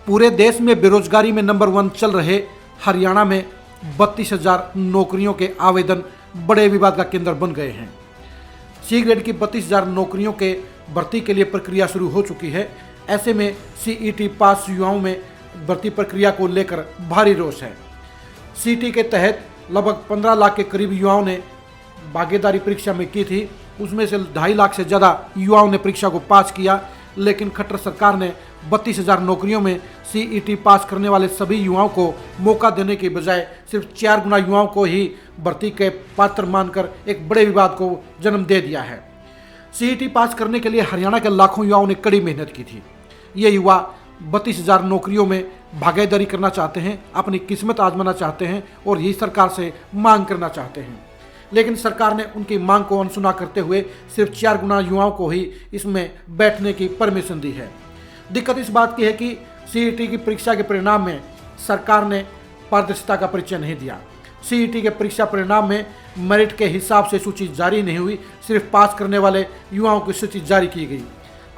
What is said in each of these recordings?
पूरे देश में बेरोजगारी में नंबर 1 चल रहे हरियाणा में 32,000 नौकरियों के आवेदन बड़े विवाद का केंद्र बन गए हैं। सी ग्रेड की 32,000 नौकरियों के भर्ती के लिए प्रक्रिया शुरू हो चुकी है। ऐसे में सीईटी पास युवाओं में भर्ती प्रक्रिया को लेकर भारी रोष है। सीईटी के तहत लगभग 15 लाख के करीब युवाओं ने भागीदारी परीक्षा में की थी। उसमें से 2.5 लाख से ज़्यादा युवाओं ने परीक्षा को पास किया, लेकिन खट्टर सरकार ने 32,000 नौकरियों में सीईटी पास करने वाले सभी युवाओं को मौका देने के बजाय सिर्फ 4 गुना युवाओं को ही भर्ती के पात्र मानकर एक बड़े विवाद को जन्म दे दिया है। सीईटी पास करने के लिए हरियाणा के लाखों युवाओं ने कड़ी मेहनत की थी। ये युवा 32,000 नौकरियों में भागीदारी करना चाहते हैं, अपनी किस्मत आजमाना चाहते हैं और यही सरकार से मांग करना चाहते हैं, लेकिन सरकार ने उनकी मांग को अनसुना करते हुए सिर्फ 4 गुना युवाओं को ही इसमें बैठने की परमिशन दी है। दिक्कत इस बात की है कि सीईटी की परीक्षा के परिणाम में सरकार ने पारदर्शिता का परिचय नहीं दिया। सीईटी के परीक्षा परिणाम में मेरिट के हिसाब से सूची जारी नहीं हुई, सिर्फ पास करने वाले युवाओं की सूची जारी की गई।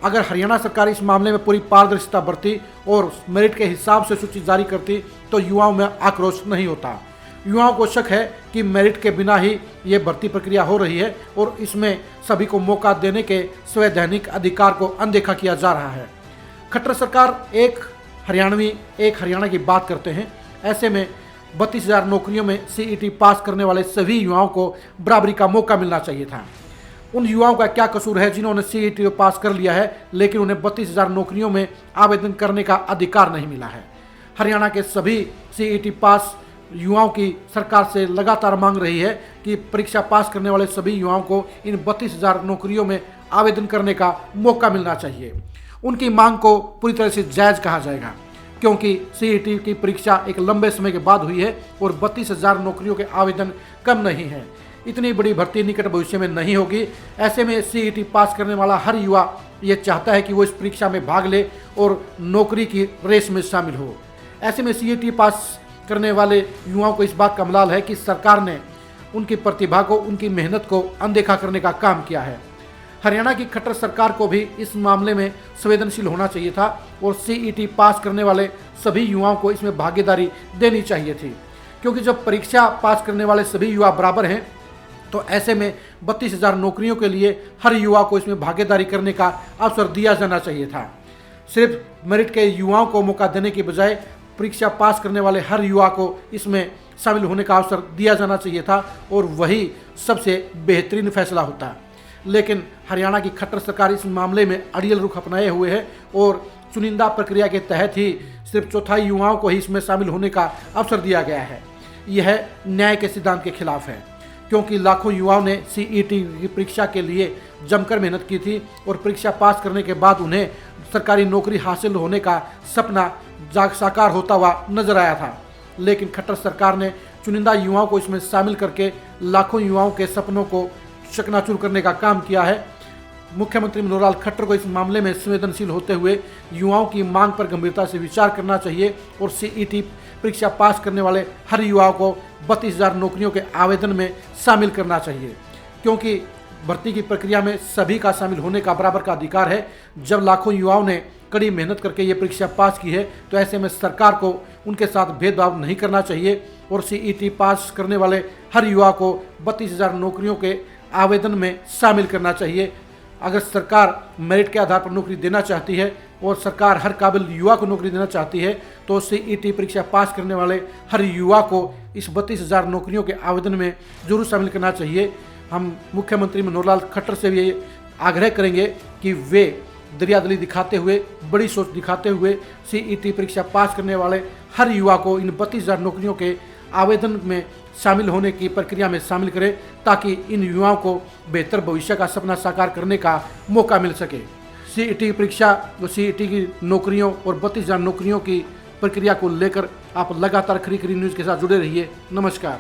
अगर हरियाणा सरकार इस मामले में पूरी पारदर्शिता बरती और मेरिट के हिसाब से सूची जारी करती तो युवाओं में आक्रोश नहीं होता। युवाओं को शक है कि मेरिट के बिना ही ये भर्ती प्रक्रिया हो रही है और इसमें सभी को मौका देने के संवैधानिक अधिकार को अनदेखा किया जा रहा है। खट्टर सरकार एक हरियाणवी एक हरियाणा की बात करते हैं। ऐसे में 32,000 नौकरियों में सीईटी पास करने वाले सभी युवाओं को बराबरी का मौका मिलना चाहिए था। उन युवाओं का क्या कसूर है जिन्होंने सीईटी पास कर लिया है लेकिन उन्हें 32,000 नौकरियों में आवेदन करने का अधिकार नहीं मिला है। हरियाणा के सभी सीईटी पास युवाओं की सरकार से लगातार मांग रही है कि परीक्षा पास करने वाले सभी युवाओं को इन 32,000 नौकरियों में आवेदन करने का मौका मिलना चाहिए। उनकी मांग को पूरी तरह से जायज़ कहा जाएगा, क्योंकि सीईटी की परीक्षा एक लंबे समय के बाद हुई है और 32,000 नौकरियों के आवेदन कम नहीं है। इतनी बड़ी भर्ती निकट भविष्य में नहीं होगी। ऐसे में सीईटी पास करने वाला हर युवा ये चाहता है कि वो इस परीक्षा में भाग ले और नौकरी की रेस में शामिल हो। ऐसे में सीईटी पास करने वाले युवाओं को इस बात का मलाल है कि सरकार ने उनकी प्रतिभा को, उनकी मेहनत को अनदेखा करने का काम किया है। हरियाणा की खट्टर सरकार को भी इस मामले में संवेदनशील होना चाहिए था और सीईटी पास करने वाले सभी युवाओं को इसमें भागीदारी देनी चाहिए थी, क्योंकि जब परीक्षा पास करने वाले सभी युवा बराबर हैं तो ऐसे में 32,000 नौकरियों के लिए हर युवा को इसमें भागीदारी करने का अवसर दिया जाना चाहिए था। सिर्फ मेरिट के युवाओं को मौका देने के बजाय परीक्षा पास करने वाले हर युवा को इसमें शामिल होने का अवसर दिया जाना चाहिए था और वही सबसे बेहतरीन फैसला होता। लेकिन हरियाणा की खट्टर सरकार इस मामले में अड़ियल रुख अपनाए हुए है और चुनिंदा प्रक्रिया के तहत ही सिर्फ चौथाई युवाओं को ही इसमें शामिल होने का अवसर दिया गया है। यह न्याय के सिद्धांत के खिलाफ है, क्योंकि लाखों युवाओं ने सीईटी की परीक्षा के लिए जमकर मेहनत की थी और परीक्षा पास करने के बाद उन्हें सरकारी नौकरी हासिल होने का सपना साकार होता हुआ नजर आया था। लेकिन खट्टर सरकार ने चुनिंदा युवाओं को इसमें शामिल करके लाखों युवाओं के सपनों को चकनाचूर करने का काम किया है। मुख्यमंत्री मनोहर लाल खट्टर को इस मामले में संवेदनशील होते हुए युवाओं की मांग पर गंभीरता से विचार करना चाहिए और सीईटी परीक्षा पास करने वाले हर युवाओं को 32,000 नौकरियों के आवेदन में शामिल करना चाहिए, क्योंकि भर्ती की प्रक्रिया में सभी का शामिल होने का बराबर का अधिकार है। जब लाखों युवाओं ने कड़ी मेहनत करके ये परीक्षा पास की है तो ऐसे में सरकार को उनके साथ भेदभाव नहीं करना चाहिए और सीईटी पास करने वाले हर युवा को 32,000 नौकरियों के आवेदन में शामिल करना चाहिए। अगर सरकार मेरिट के आधार पर नौकरी देना चाहती है और सरकार हर काबिल युवा को नौकरी देना चाहती है तो सीईटी परीक्षा पास करने वाले हर युवा को इस 32,000 नौकरियों के आवेदन में जरूर शामिल करना चाहिए। हम मुख्यमंत्री मनोहर लाल खट्टर से भी आग्रह करेंगे कि वे दरियादिली दिखाते हुए, बड़ी सोच दिखाते हुए सीईटी परीक्षा पास करने वाले हर युवा को इन 32,000 नौकरियों के आवेदन में शामिल होने की प्रक्रिया में शामिल करें, ताकि इन युवाओं को बेहतर भविष्य का सपना साकार करने का मौका मिल सके। सीईटी परीक्षा, सीईटी की नौकरियों और 32,000 नौकरियों की प्रक्रिया को लेकर आप लगातार खरी खरी न्यूज़ के साथ जुड़े रहिए। नमस्कार।